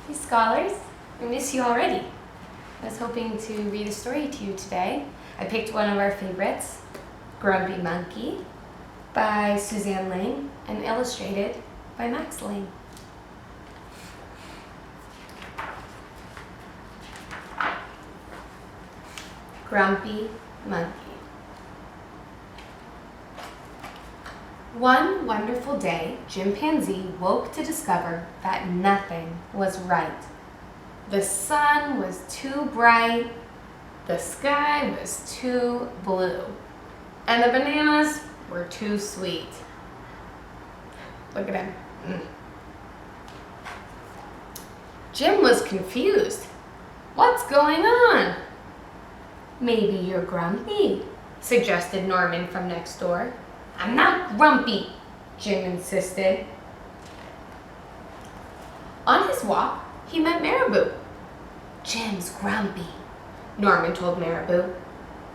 Hey scholars, I miss you already. I was hoping to read a story to you today. I picked one of our favorites, Grumpy Monkey, by Suzanne Lang and illustrated by Max Lang. Grumpy Monkey. One wonderful day, Chimpanzee woke to discover that nothing was right. The sun was too bright, the sky was too blue, and the bananas were too sweet. Look at him. Jim was confused. What's going on? Maybe you're grumpy, suggested Norman from next door. I'm not grumpy, Jim insisted. On his walk, he met Marabou. Jim's grumpy, Norman told Marabou.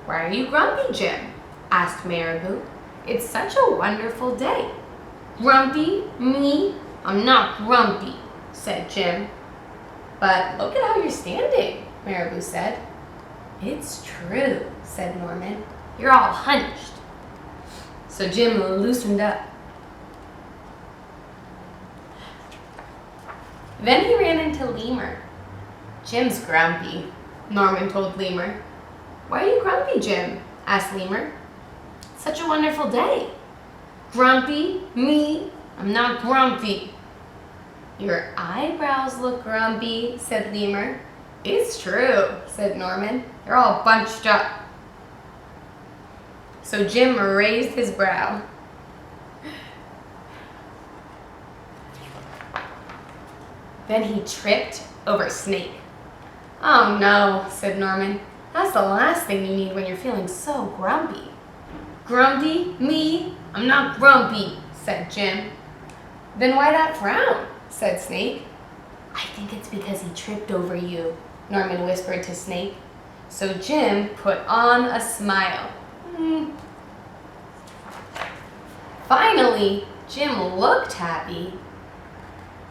Why are you grumpy, Jim? Asked Marabou. It's such a wonderful day. Grumpy? Me? I'm not grumpy, said Jim. But look at how you're standing, Marabou said. It's true, said Norman. You're all hunched. So Jim loosened up. Then he ran into Lemur. Jim's grumpy, Norman told Lemur. Why are you grumpy, Jim? Asked Lemur. Such a wonderful day. Grumpy? Me? I'm not grumpy. Your eyebrows look grumpy, said Lemur. It's true, said Norman. They're all bunched up. So Jim raised his brow. Then he tripped over Snake. Oh no, said Norman. That's the last thing you need when you're feeling so grumpy. Grumpy? Me? I'm not grumpy, said Jim. Then why that frown? Said Snake. I think it's because he tripped over you, Norman whispered to Snake. So Jim put on a smile. Finally, Jim looked happy,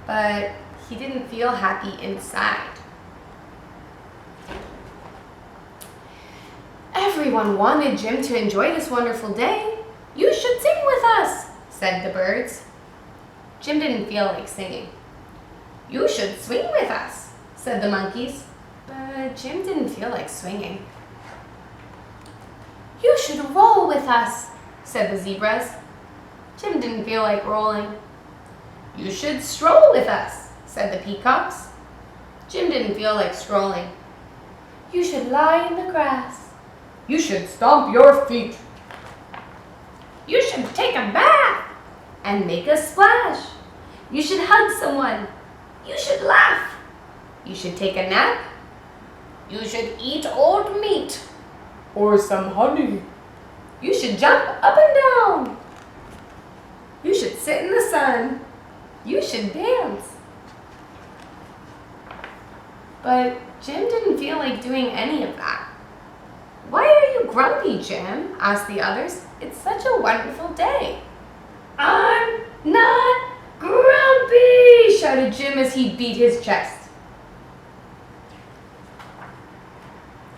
but he didn't feel happy inside. Everyone wanted Jim to enjoy this wonderful day. You should sing with us, said the birds. Jim didn't feel like singing. You should swing with us, said the monkeys, but Jim didn't feel like swinging. You should roll with us, said the zebras. Jim didn't feel like rolling. You should stroll with us, said the peacocks. Jim didn't feel like strolling. You should lie in the grass. You should stomp your feet. You should take a bath and make a splash. You should hug someone. You should laugh. You should take a nap. You should eat old meat or some honey. You should jump up and down. You should sit in the sun. You should dance. But Jim didn't feel like doing any of that. Why are you grumpy, Jim? Asked the others. It's such a wonderful day. I'm not grumpy, shouted Jim as he beat his chest.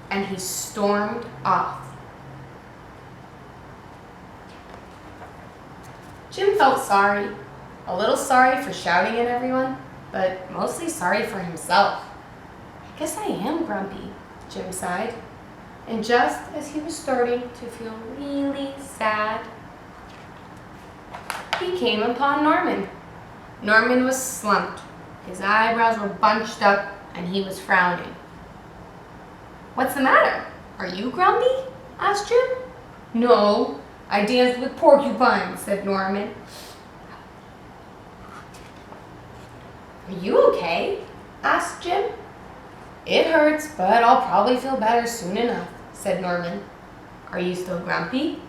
And he stormed off. Jim felt sorry. A little sorry for shouting at everyone, but mostly sorry for himself. I guess I am grumpy, Jim sighed. And just as he was starting to feel really sad, he came upon Norman. Norman was slumped. His eyebrows were bunched up and he was frowning. What's the matter? Are you grumpy? Asked Jim. No, I danced with porcupines, said Norman. Are you okay? Asked Jim. It hurts, but I'll probably feel better soon enough, said Norman. Are you still grumpy?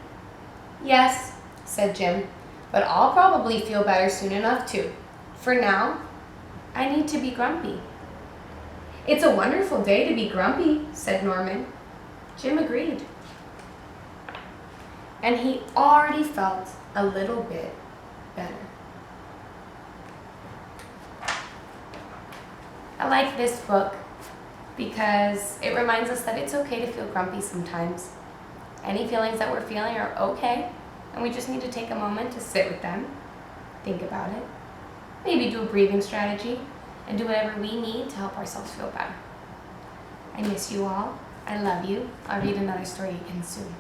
Yes, said Jim, but I'll probably feel better soon enough too. For now, I need to be grumpy. It's a wonderful day to be grumpy, said Norman. Jim agreed. And he already felt a little bit better. I like this book because it reminds us that it's okay to feel grumpy sometimes. Any feelings that we're feeling are okay, and we just need to take a moment to sit with them, think about it, maybe do a breathing strategy, and do whatever we need to help ourselves feel better. I miss you all. I love you. I'll read another story again soon.